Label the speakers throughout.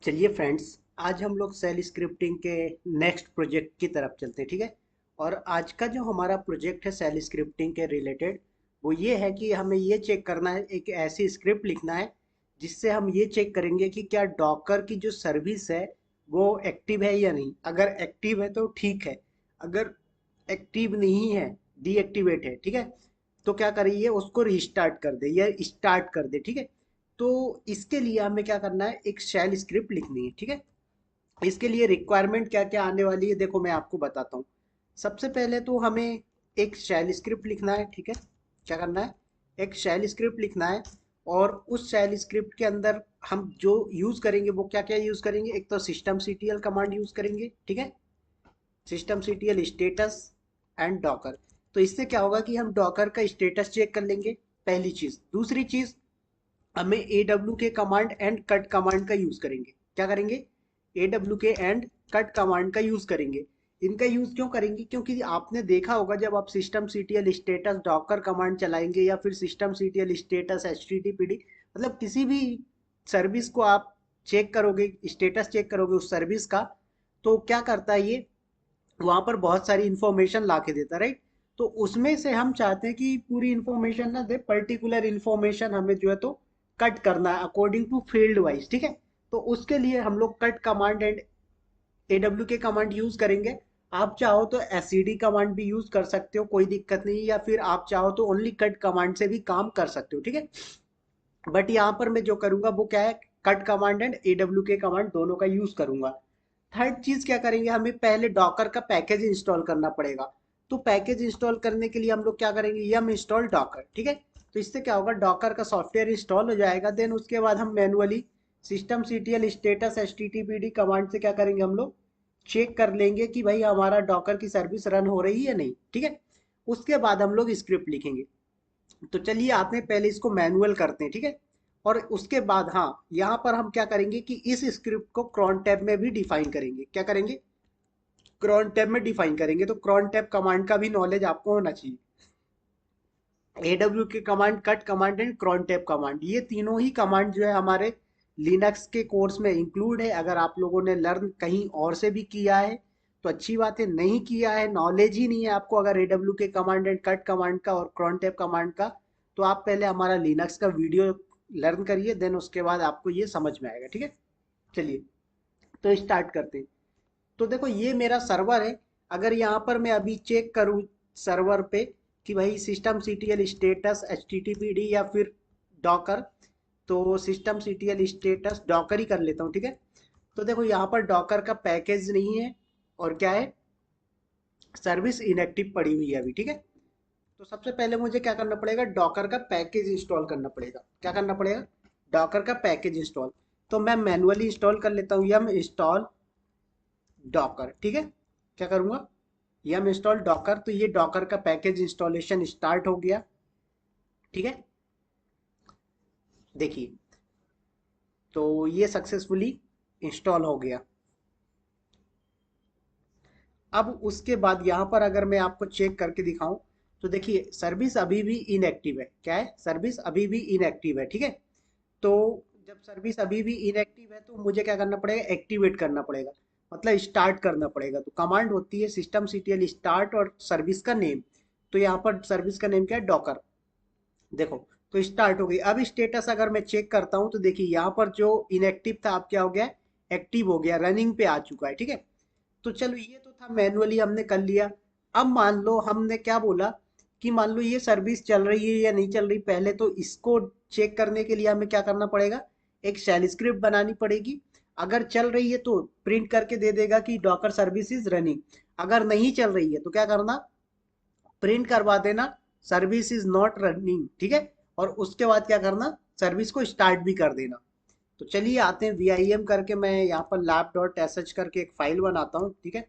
Speaker 1: चलिए फ्रेंड्स, आज हम लोग सेल स्क्रिप्टिंग के नेक्स्ट प्रोजेक्ट की तरफ चलते हैं। ठीक है। और आज का जो हमारा प्रोजेक्ट है सेल स्क्रिप्टिंग के रिलेटेड, वो ये है कि हमें ये चेक करना है, एक ऐसी स्क्रिप्ट लिखना है जिससे हम ये चेक करेंगे कि क्या डॉकर की जो सर्विस है वो एक्टिव है या नहीं। अगर एक्टिव है तो ठीक है, अगर एक्टिव नहीं है, डीएक्टिवेट है, ठीक है, तो क्या करिए, उसको रीस्टार्ट कर दे या स्टार्ट कर दे। ठीक है। तो इसके लिए हमें क्या करना है, एक शेल स्क्रिप्ट लिखनी है। ठीक है। इसके लिए रिक्वायरमेंट क्या क्या आने वाली है, देखो मैं आपको बताता हूँ। सबसे पहले तो हमें एक शेल स्क्रिप्ट लिखना है। ठीक है। क्या करना है, एक शेल स्क्रिप्ट लिखना है। और उस शेल स्क्रिप्ट के अंदर हम जो यूज करेंगे वो क्या क्या यूज करेंगे, एक तो सिस्टम सीटीएल कमांड यूज करेंगे। ठीक है। System CTL status and Docker. तो इससे क्या होगा कि हम डॉकर का स्टेटस चेक कर लेंगे, पहली चीज। दूसरी चीज, हमें ए डब्ल्यू के कमांड एंड कट कमांड का यूज करेंगे। क्या करेंगे, ए डब्ल्यू के एंड कट कमांड का यूज करेंगे। इनका यूज क्यों करेंगे, क्योंकि आपने देखा होगा जब आप system CTL status Docker command चलाएंगे या फिर सिस्टम सीटीएल स्टेटस एचटीटीपीडी, मतलब किसी भी सर्विस को आप चेक करोगे, स्टेटस चेक करोगे उस सर्विस का, तो क्या करता है ये, वहां पर बहुत सारी इंफॉर्मेशन ला के देता, राइट। तो उसमें से हम चाहते हैं कि पूरी इंफॉर्मेशन ना दे, पर्टिकुलर इंफॉर्मेशन हमें जो है तो कट करना है अकॉर्डिंग टू फील्ड वाइज। ठीक है। तो उसके लिए हम लोग cut command and एडब्ल्यू K command use करेंगे। आप चाहो तो एससीडी कमांड भी यूज कर सकते हो, कोई दिक्कत नहीं, या फिर आप चाहो तो ओनली कट कमांड से भी काम कर सकते हो। ठीक है। बट यहाँ पर मैं जो करूंगा वो क्या है, cut command and एडब्ल्यू K command दोनों का यूज करूंगा। थर्ड चीज क्या करेंगे, हमें पहले डॉकर का पैकेज इंस्टॉल करना पड़ेगा। तो पैकेज इंस्टॉल करने के लिए हम लोग क्या करेंगे, यम इंस्टॉल डॉकर। ठीक है। तो इससे क्या होगा, डॉकर का सॉफ्टवेयर इंस्टॉल हो जाएगा। देन उसके बाद हम manually systemctl status HTTPD command से क्या करेंगे, हम लोग चेक कर लेंगे कि भाई हमारा डॉकर की सर्विस रन हो रही है नहीं। ठीक है। उसके बाद हम लोग स्क्रिप्ट लिखेंगे। तो चलिए आते हैं, पहले इसको मैनुअल करते हैं। ठीक है। और उसके बाद हाँ, यहाँ पर हम क्या करेंगे कि इस स्क्रिप्ट को क्रॉन टैब में भी डिफाइन करेंगे। क्या करेंगे, क्रॉन टैब में डिफाइन करेंगे। तो क्रॉन टैब कमांड का भी नॉलेज आपको होना चाहिए। AW K command, cut command and crontab command, ये तीनों ही कमांड जो है हमारे लिनक्स के कोर्स में इंक्लूड है। अगर आप लोगों ने लर्न कहीं और से भी किया है तो अच्छी बात है, नहीं किया है, नॉलेज ही नहीं है आपको अगर एडब्ल्यू K command and cut command का और क्रॉन टैब कमांड का, तो आप पहले हमारा लिनक्स का वीडियो लर्न करिए, देन उसके बाद आपको ये समझ में आएगा। ठीक है। चलिए, तो स्टार्ट करते हैं। तो देखो ये मेरा सर्वर है। अगर यहाँ पर मैं अभी चेक करूँ सर्वर पे कि भाई सिस्टम सीटीएल स्टेटस एचटीटीपीडी या फिर डॉकर, तो सिस्टम सीटीएल स्टेटस डॉकर ही कर लेता हूँ। ठीक है। तो देखो यहाँ पर डॉकर का पैकेज नहीं है, और क्या है, सर्विस इनएक्टिव पड़ी हुई है अभी। ठीक है। तो सबसे पहले मुझे क्या करना पड़ेगा, डॉकर का पैकेज इंस्टॉल करना पड़ेगा। क्या करना पड़ेगा, डॉकर का पैकेज इंस्टॉल। तो मैं मैनुअली इंस्टॉल कर लेता हूँ, यम इंस्टॉल डॉकर। ठीक है। क्या करूंगा, यम इंस्टॉल डॉकर। तो ये डॉकर का पैकेज इंस्टॉलेशन स्टार्ट हो गया। ठीक है। देखिए, तो ये सक्सेसफुली इंस्टॉल हो गया। अब उसके बाद यहाँ पर अगर मैं आपको चेक करके दिखाऊं, तो देखिए सर्विस अभी भी इनएक्टिव है। क्या है, सर्विस अभी भी इनएक्टिव है। ठीक है। तो जब सर्विस अभी भी इनएक्टिव है तो मुझे क्या करना पड़ेगा, एक्टिवेट करना पड़ेगा, मतलब स्टार्ट करना पड़ेगा। तो कमांड होती है सिस्टम सीटीएल स्टार्ट और सर्विस का नेम। तो यहाँ पर सर्विस का नेम क्या है, डॉकर। देखो, तो स्टार्ट हो गई। अब स्टेटस अगर मैं चेक करता हूँ तो देखिए यहाँ पर जो इनएक्टिव था अब क्या हो गया, एक्टिव हो गया, रनिंग पे आ चुका है। ठीक है। तो चलो ये तो था, मैनुअली हमने कर लिया। अब मान लो हमने क्या बोला कि मान लो ये सर्विस चल रही है या नहीं चल रही, पहले तो इसको चेक करने के लिए हमें क्या करना पड़ेगा, एक शेल स्क्रिप्ट बनानी पड़ेगी। अगर चल रही है तो प्रिंट करके दे देगा कि डॉकर सर्विस इज रनिंग। अगर नहीं चल रही है तो क्या करना, प्रिंट करवा देना सर्विस इज नॉट रनिंग। ठीक है। और उसके बाद क्या करना, सर्विस को स्टार्ट भी कर देना। तो चलिए आते हैं वीआईएम करके, मैं यहाँ पर lab डॉट एस करके एक फाइल बनाता हूँ। ठीक है।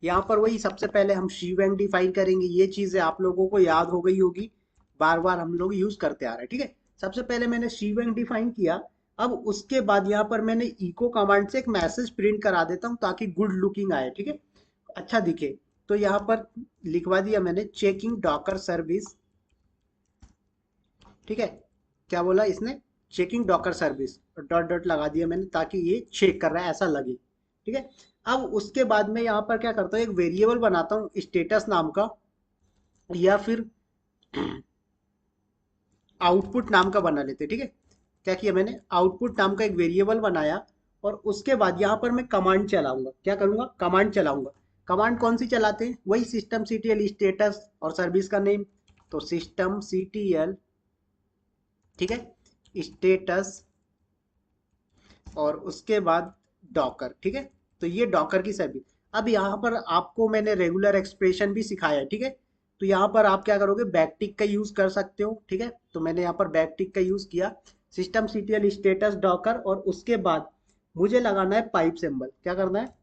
Speaker 1: यहाँ पर वही सबसे पहले हम शीवैंग डिफाइन करेंगे। ये चीजें आप लोगों को याद हो गई होगी, बार बार हम लोग यूज करते आ रहे हैं। ठीक है। सबसे पहले मैंने शीवैंग डिफाइन किया। अब उसके बाद यहाँ पर मैंने इको कमांड से एक मैसेज प्रिंट करा देता हूँ ताकि गुड लुकिंग आए। ठीक है, अच्छा दिखे। तो यहाँ पर लिखवा दिया मैंने, चेकिंग डॉकर सर्विस। ठीक है। क्या बोला इसने, checking Docker service, dot dot लगा दिया मैंने ताकि ये चेक कर रहा है ऐसा लगे। ठीक है। अब उसके बाद में यहाँ पर क्या करता हूँ, एक वेरिएबल बनाता हूँ स्टेटस नाम का, या फिर आउटपुट नाम का बना लेते। ठीक है। क्या किया मैंने, आउटपुट नाम का एक वेरिएबल बनाया, और उसके बाद यहाँ पर मैं कमांड चलाऊंगा। क्या करूंगा, कमांड चलाऊंगा। कमांड कौन सी चलाते हैं, वही सिस्टम सीटीएल स्टेटस और सर्विस का नेम। तो सिस्टम सीटीएल, ठीक है, स्टेटस, और उसके बाद डॉकर। ठीक है। तो ये डॉकर की सर्विस। अब यहाँ पर आपको मैंने रेगुलर एक्सप्रेशन भी सिखाया है। ठीक है। तो यहाँ पर आप क्या करोगे, बैकटिक का यूज कर सकते हो। ठीक है। तो मैंने यहाँ पर बैकटिक का यूज किया, सिस्टम सीटीएल स्टेटस डॉकर, और उसके बाद मुझे लगाना है पाइप सिंबल। क्या करना है,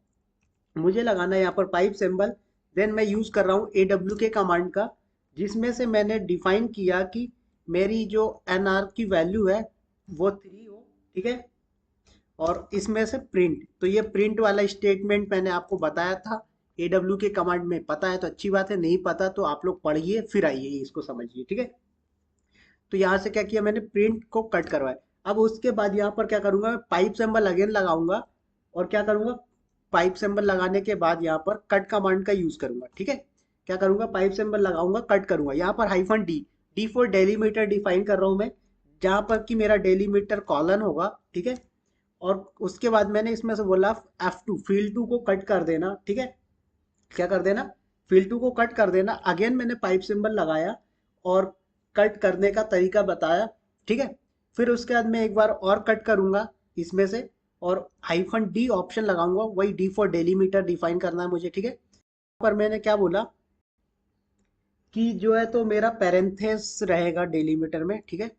Speaker 1: मुझे लगाना है यहाँ पर पाइप सिंबल। देन मैं यूज कर रहा हूँ एडब्ल्यू के कमांड का, जिसमें से मैंने डिफाइन किया कि मेरी जो एन आर की वैल्यू है वो 3 हो। ठीक है। और इसमें से प्रिंट, तो ये प्रिंट वाला स्टेटमेंट मैंने आपको बताया था एडब्ल्यू के कमांड में। पता है तो अच्छी बात है, नहीं पता तो आप लोग पढ़िए फिर आइए इसको समझिए। ठीक है। तो यहाँ से क्या किया मैंने, प्रिंट को कट करवाया। अब उसके बाद यहाँ पर क्या करूंगा, मैं पाइप सिंबल अगेन लगाऊंगा, और क्या करूंगा, पाइप सिंबल लगाने के बाद यहाँ पर कट कमांड का यूज करूंगा। ठीक है। क्या करूंगा, पाइप सिंबल लगाऊंगा, कट करूंगा। यहाँ पर hyphen D, D for delimiter define कर रहा हूं मैं, जहां पर कि मेरा डेलीमीटर कॉलन होगा। ठीक है। और उसके बाद मैंने इसमें से बोला F2, फील्ड 2 को कट कर देना। ठीक है। क्या कर देना, फील्ड 2 को कट कर देना। अगेन मैंने पाइप सिंबल लगाया और कट करने का तरीका बताया। ठीक है। फिर उसके बाद मैं एक बार और कट करूंगा इसमें से, और हाइफन डी ऑप्शन लगाऊंगा, वही डी फॉर डेलीमीटर डिफाइन करना है मुझे। ठीक है। पर मैंने क्या बोला कि जो है तो मेरा पैरेंथेस रहेगा डेलीमीटर में। ठीक है।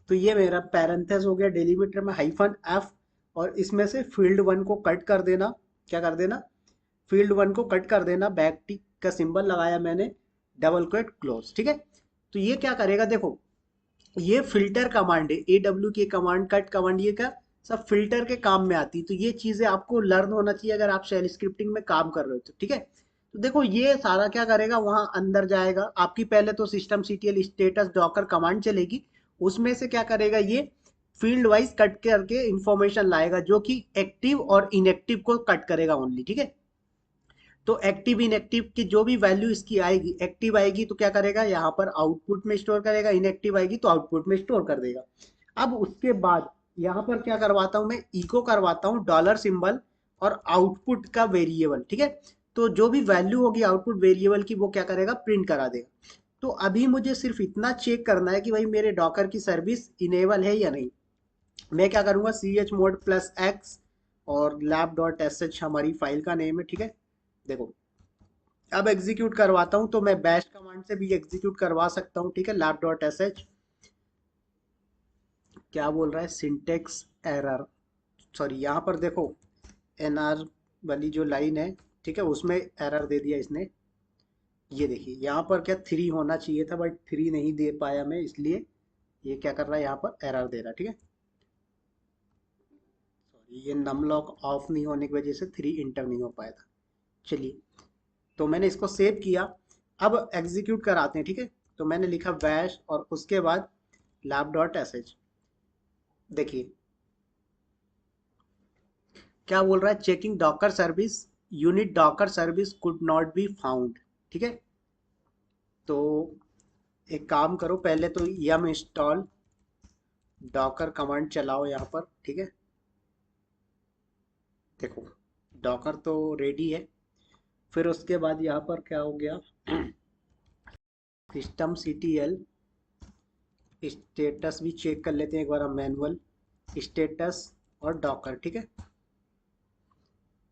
Speaker 1: तो ये मेरा पैरेंथेस हो गया डेलीमीटर में, हाइफन एफ, और इसमें से फील्ड 1 को कट कर देना। क्या कर देना, फील्ड 1 को कट कर देना, बैक टिक का सिंबल लगाया मैंने, डबल क्वेट क्लोज। ठीक है। तो ये क्या करेगा, देखो ये फिल्टर कमांड है, ए डब्ल्यू की कमांड, कट कमांड, ये क्या सब फिल्टर के काम में आती है। तो ये चीजें आपको लर्न होना चाहिए अगर आप शेल स्क्रिप्टिंग में काम कर रहे हो तो। ठीक है। तो देखो ये सारा क्या करेगा, वहां अंदर जाएगा आपकी, पहले तो system CTL status Docker command चलेगी, उसमें से क्या करेगा, ये फील्ड वाइज कट करके इंफॉर्मेशन लाएगा, जो कि एक्टिव और इनएक्टिव को कट करेगा ओनली। ठीक है। तो एक्टिव इनएक्टिव की जो भी वैल्यू इसकी आएगी, एक्टिव आएगी तो क्या करेगा, यहाँ पर आउटपुट में स्टोर करेगा, इनएक्टिव आएगी तो आउटपुट में स्टोर कर देगा। अब उसके बाद यहाँ पर क्या करवाता हूँ मैं, इको करवाता हूँ डॉलर सिंबल और आउटपुट का वेरिएबल। ठीक है। तो जो भी वैल्यू होगी आउटपुट वेरिएबल की, वो क्या करेगा, प्रिंट करा देगा। तो अभी मुझे सिर्फ इतना चेक करना है कि भाई मेरे डॉकर की सर्विस इनेबल है या नहीं। मैं क्या करूंगा, C H mod plus X, और लैब डॉट एस एच हमारी फाइल का नेम है। ठीक है। देखो अब एग्जीक्यूट करवाता हूं, तो मैं बैश कमांड से भी एग्जीक्यूट करवा सकता हूं। ठीक है। लैब डॉट एस एच, क्या बोल रहा है, सिंटेक्स एरर, सॉरी यहाँ पर देखो एन आर वाली जो लाइन है, ठीक है, उसमें एरर दे दिया इसने। ये देखिए यहाँ पर क्या 3 होना चाहिए था, बट 3 नहीं दे पाया मैं, इसलिए ये क्या कर रहा है, यहाँ पर एरर दे रहा है। ठीक है। सॉरी, ये नम लॉक ऑफ नहीं होने की वजह से 3 इंटर नहीं हो पाया था। चलिए, तो मैंने इसको सेव किया। अब एग्जीक्यूट कराते हैं। ठीक है। तो मैंने लिखा बैश और उसके बाद लैब डॉट एस एच। देखिए क्या बोल रहा है, checking Docker service, unit Docker service could not be found. ठीक है। तो एक काम करो, पहले तो यम इंस्टॉल डॉकर कमांड चलाओ यहाँ पर। ठीक है। देखो डॉकर तो रेडी है। फिर उसके बाद यहाँ पर क्या हो गया, सिस्टम सीटीएल स्टेटस भी चेक कर लेते हैं एक बार हम, मैनुअल स्टेटस और डॉकर। ठीक है।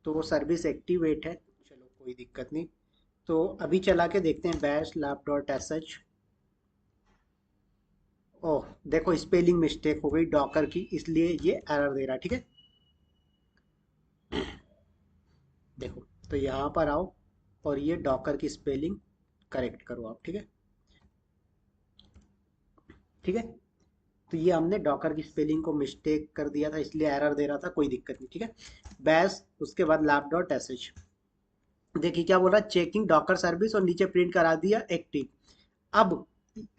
Speaker 1: तो वो सर्विस एक्टिवेट है, चलो कोई दिक्कत नहीं। तो अभी चला के देखते हैं bash lab dot S H. Oh देखो स्पेलिंग मिस्टेक हो गई डॉकर की, इसलिए ये एरर दे रहा है। ठीक है। देखो, तो यहाँ पर आओ और ये डॉकर की स्पेलिंग करेक्ट करो आप। ठीक है। ठीक है। तो ये हमने डॉकर की स्पेलिंग को मिस्टेक कर दिया था, इसलिए एरर दे रहा था, कोई दिक्कत नहीं। ठीक है। बैश उसके बाद लैब डॉट एस एच, देखिए क्या बोल रहा है, चेकिंग डॉकर सर्विस, और नीचे प्रिंट करा दिया एक्टिव। अब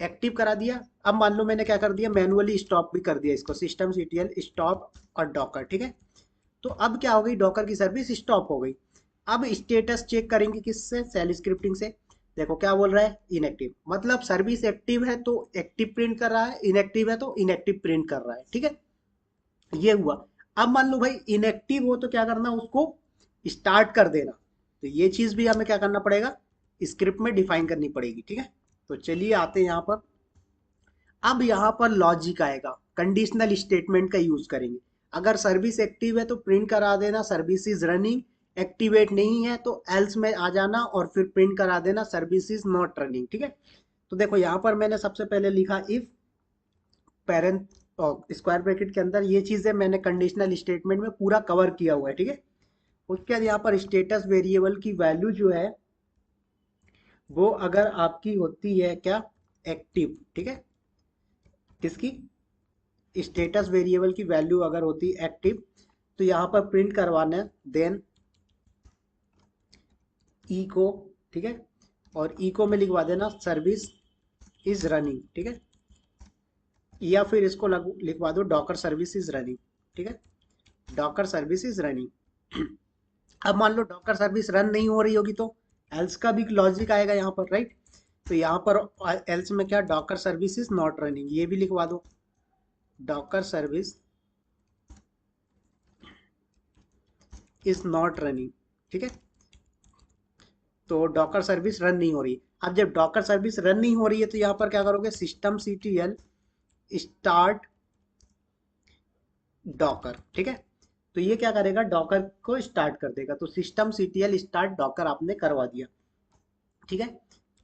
Speaker 1: एक्टिव करा दिया। अब मान लो मैंने क्या कर दिया, मैनुअली स्टॉप भी कर दिया इसको, systemctl स्टॉप और डॉकर, ठीक है। तो अब क्या हो गई, डॉकर की सर्विस स्टॉप हो गई। अब स्टेटस चेक करेंगे किससे, सेल स्क्रिप्टिंग से। देखो क्या बोल रहा है, इनएक्टिव, मतलब सर्विस एक्टिव है तो एक्टिव प्रिंट कर रहा है, इनएक्टिव है तो इनएक्टिव प्रिंट कर रहा है, ठीक है। ये हुआ। अब मान लो भाई इनएक्टिव हो तो क्या करना, उसको स्टार्ट कर देना। तो ये चीज भी हमें क्या करना पड़ेगा, स्क्रिप्ट में डिफाइन करनी पड़ेगी, ठीक है। तो चलिए आते हैं यहाँ पर। अब यहाँ पर लॉजिक आएगा, कंडीशनल स्टेटमेंट का यूज करेंगे। अगर सर्विस एक्टिव है तो प्रिंट करा देना सर्विस इज रनिंग, एक्टिवेट नहीं है तो एल्स में आ जाना और फिर प्रिंट करा देना सर्विस इज नॉट रनिंग, ठीक है। तो देखो यहाँ पर मैंने सबसे पहले लिखा इफ पेरेंट और स्क्वायर ब्रैकेट के अंदर, ये चीजें मैंने कंडीशनल स्टेटमेंट में पूरा कवर किया हुआ है, ठीक है। उसके बाद यहाँ पर स्टेटस वेरिएबल की वैल्यू जो है वो अगर आपकी होती है क्या, एक्टिव, ठीक है। किसकी, स्टेटस वेरिएबल की वैल्यू अगर होती है एक्टिव, तो यहाँ पर प्रिंट करवाना देन ई को, ठीक है। और ई को में लिखवा देना सर्विस इज रनिंग, ठीक है। या फिर इसको लिखवा दो डॉकर सर्विस इज रनिंग, ठीक है। Docker service is running. अब मान लो डॉकर सर्विस रन नहीं हो रही होगी तो एल्स का भी लॉजिक आएगा यहाँ पर, राइट। तो यहाँ पर एल्स में क्या, Docker service is not running, ये भी लिखवा दो, Docker service is not running, ठीक है। तो डॉकर सर्विस रन नहीं हो रही। अब जब डॉकर सर्विस रन नहीं हो रही है तो यहाँ पर क्या करोगे, सिस्टम सीटीएल स्टार्ट डॉकर, ठीक है। तो ये क्या करेगा, डॉकर को स्टार्ट कर देगा। तो सिस्टम सीटीएल स्टार्ट डॉकर आपने करवा दिया, ठीक है।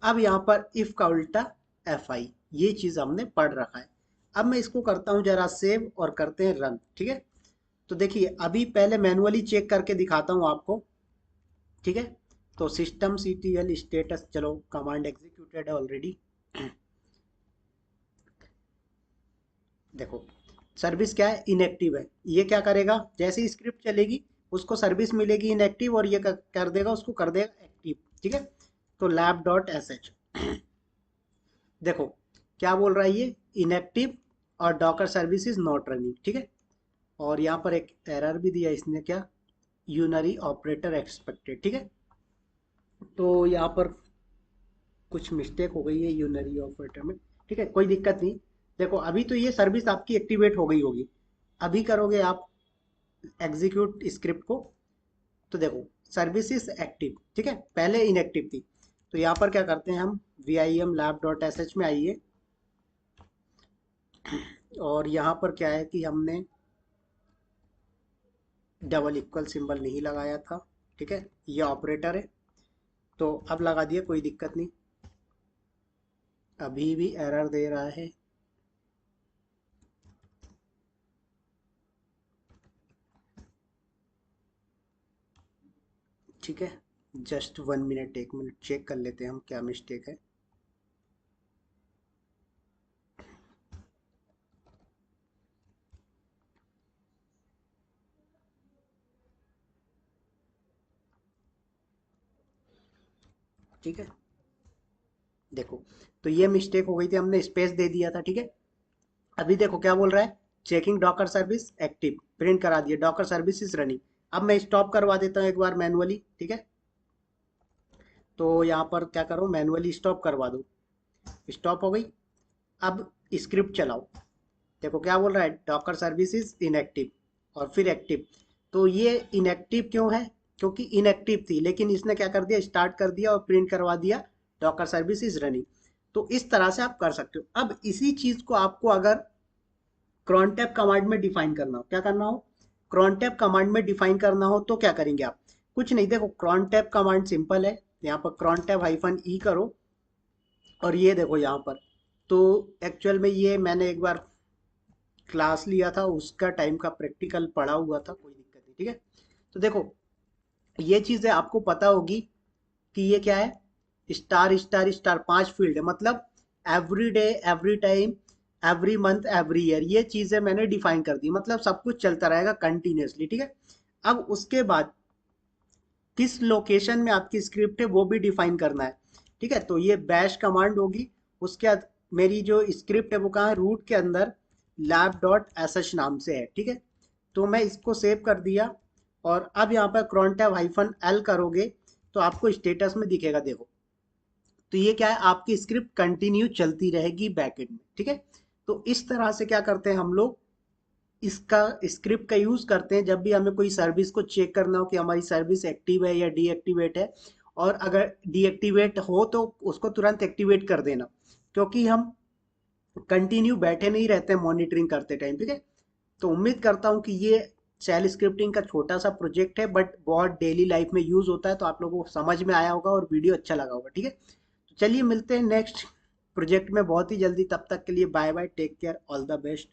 Speaker 1: अब यहाँ पर इफ का उल्टा एफ आई, ये चीज हमने पढ़ रखा है। अब मैं इसको करता हूँ जरा सेव और करते हैं रन, ठीक है। तो देखिए अभी पहले मैनुअली चेक करके दिखाता हूँ आपको, ठीक है। तो सिस्टम सीटीएल स्टेटस, चलो कमांड एग्जीक्यूटेड है ऑलरेडी। देखो सर्विस क्या है, इनएक्टिव है। ये क्या करेगा, जैसे ही स्क्रिप्ट चलेगी उसको सर्विस मिलेगी इनएक्टिव और ये कर देगा, उसको कर देगा एक्टिव, ठीक है। तो लैब डॉट एस एच, देखो क्या बोल रहा है ये, इनएक्टिव और Docker service is not running, ठीक है। और यहाँ पर एक एरर भी दिया इसने, क्या, यूनरी ऑपरेटर एक्सपेक्टेड, ठीक है। तो यहाँ पर कुछ मिस्टेक हो गई है यूनरी ऑपरेटर में, ठीक है, कोई दिक्कत नहीं। देखो अभी तो ये सर्विस आपकी एक्टिवेट हो गई होगी। अभी करोगे आप एग्जीक्यूट स्क्रिप्ट को, तो देखो सर्विस इज एक्टिव, ठीक है, पहले इनएक्टिव थी। तो यहाँ पर क्या करते हैं हम, V I M lab dot S H में आइए। और यहाँ पर क्या है कि हमने डबल इक्वल सिंबल नहीं लगाया था, ठीक है, ये ऑपरेटर है। तो अब लगा दिया, कोई दिक्कत नहीं। अभी भी एरर दे रहा है, ठीक है। जस्ट 1 मिनट, 1 मिनट चेक कर लेते हैं हम क्या मिस्टेक है। ठीक है, देखो तो ये मिस्टेक हो गई थी, हमने स्पेस दे दिया था, ठीक है। अभी देखो क्या बोल रहा है, checking Docker service active, print करा दिया डॉकर सर्विस इज रनिंग। अब मैं स्टॉप करवा देता हूँ एक बार मैनुअली, ठीक है। तो यहाँ पर क्या करो, मैनुअली स्टॉप करवा दो, स्टॉप हो गई। अब स्क्रिप्ट चलाओ, देखो क्या बोल रहा है, डॉकर सर्विस इज इनएक्टिव और फिर एक्टिव। तो ये इनएक्टिव क्यों है, क्योंकि इनएक्टिव थी, लेकिन इसने क्या कर दिया, स्टार्ट कर दिया और प्रिंट करवा दिया डॉकर सर्विस इज रनिंग। तो इस तरह से आप कर सकते हो। अब इसी चीज को आपको अगर क्रॉनटैप कमांड में डिफाइन करना हो, क्या करना हो, क्रॉनटैप कमांड में डिफाइन करना हो तो क्या करेंगे आप, कुछ नहीं, देखो क्रॉनटैप कमांड सिंपल है। यहाँ पर क्रॉनटैप हाइफन ई करो और ये देखो यहाँ पर, तो एक्चुअल में ये मैंने एक बार क्लास लिया था, उसका टाइम का प्रैक्टिकल पढ़ा हुआ था, कोई दिक्कत नहीं, ठीक है। तो देखो ये चीज़ें आपको पता होगी कि ये क्या है, स्टार स्टार स्टार, 5 फील्ड है, मतलब every day, every time, every month, every year, ये चीज़ें मैंने डिफाइन कर दी, मतलब सब कुछ चलता रहेगा कंटिन्यूसली, ठीक है। अब उसके बाद किस लोकेशन में आपकी स्क्रिप्ट है वो भी डिफाइन करना है, ठीक है। तो ये बैश कमांड होगी, उसके बाद मेरी जो स्क्रिप्ट है वो कहाँ है, रूट के अंदर lab डॉट एस एच नाम से है, ठीक है। तो मैं इसको सेव कर दिया, और अब यहाँ पर cron tab हाइफन एल करोगे तो आपको स्टेटस में दिखेगा, देखो। तो ये क्या है, आपकी स्क्रिप्ट कंटिन्यू चलती रहेगी बैकएंड में, ठीक है। तो इस तरह से क्या करते हैं हम लोग, इसका स्क्रिप्ट का यूज करते हैं जब भी हमें कोई सर्विस को चेक करना हो कि हमारी सर्विस एक्टिव है या डीएक्टिवेट है। और अगर डीएक्टिवेट हो तो उसको तुरंत एक्टिवेट कर देना, क्योंकि हम कंटिन्यू बैठे नहीं रहते मॉनिटरिंग करते टाइम, ठीक है। तो उम्मीद करता हूँ कि ये शेल स्क्रिप्टिंग का छोटा सा प्रोजेक्ट है, बट बहुत डेली लाइफ में यूज होता है, तो आप लोगों को समझ में आया होगा और वीडियो अच्छा लगा होगा, ठीक है। तो चलिए मिलते हैं नेक्स्ट प्रोजेक्ट में बहुत ही जल्दी, तब तक के लिए bye bye, take care, all the best.